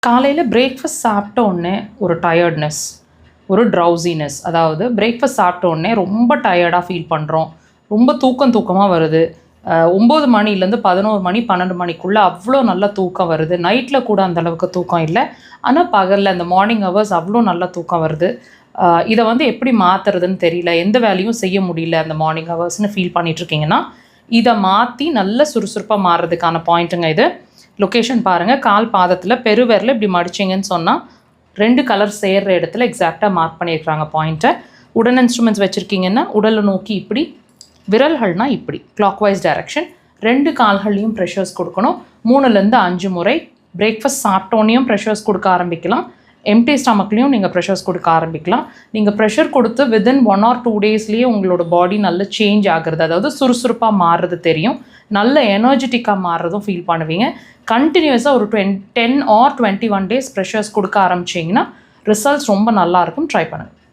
காலையில் பிரேக்ஃபாஸ்ட் சாப்பிட்ட உடனே ஒரு டயர்ட்னஸ், ஒரு ட்ரௌசினஸ், அதாவது பிரேக்ஃபாஸ்ட் சாப்பிட்ட உடனே ரொம்ப டயர்டாக ஃபீல் பண்ணுறோம், ரொம்ப தூக்கமாக வருது. 9 மணிலேருந்து 11 மணி 12 மணிக்குள்ளே அவ்வளோ நல்ல தூக்கம் வருது. நைட்டில் கூட அந்தளவுக்கு தூக்கம் இல்லை, ஆனால் பகலில் அந்த மார்னிங் ஹவர்ஸ் அவ்வளோ நல்ல தூக்கம் வருது. இதை வந்து எப்படி மாற்றுறதுன்னு தெரியல, எந்த வேலையும் செய்ய முடியல அந்த மார்னிங் ஹவர்ஸ்னு ஃபீல் பண்ணிகிட்ருக்கீங்கன்னா, இதை மாற்றி நல்ல சுறுசுறுப்பாக மாறுறதுக்கான பாயிண்ட்டுங்க இது. லொக்கேஷன் பாருங்கள், கால் பாதத்தில் பெருவிரல் இப்படி மடிச்சிங்கன்னு சொன்னால் 2 கலர் சேர்கிற இடத்துல எக்ஸாக்டாக மார்க் பண்ணியிருக்கிறாங்க பாயிண்ட்டை. உடன் இன்ஸ்ட்ருமெண்ட்ஸ் வச்சுருக்கீங்கன்னா உடலை நோக்கி இப்படி, விரல்கள்னால் இப்படி கிளாக் வைஸ் டைரக்ஷன். 2 கால்கள்லையும் ப்ரெஷர்ஸ் கொடுக்கணும். 3லேருந்து 5 முறை. பிரேக்ஃபாஸ்ட் சாப்பிட்டோன்னையும் ப்ரெஷர்ஸ் கொடுக்க ஆரம்பிக்கலாம், எம்டி ஸ்டமக்லேயும் நீங்கள் ப்ரெஷர்ஸ் கொடுக்க ஆரம்பிக்கலாம். நீங்கள் ப்ரெஷர் கொடுத்து வித்தின் 1 or 2 டேஸ்லேயே உங்களோட பாடி நல்ல சேஞ்ச் ஆகுறது, அதாவது சுறுசுறுப்பாக மாறுறது தெரியும், நல்ல எனர்ஜெட்டிக்காக மாறுறதும் ஃபீல் பண்ணுவீங்க. கண்டினியூஸாக ஒரு 10 or 21 டேஸ் ப்ரெஷர்ஸ் கொடுக்க ஆரம்பிச்சிங்கன்னா ரிசல்ட்ஸ் ரொம்ப நல்லாயிருக்கும். ட்ரை பண்ணுங்கள்.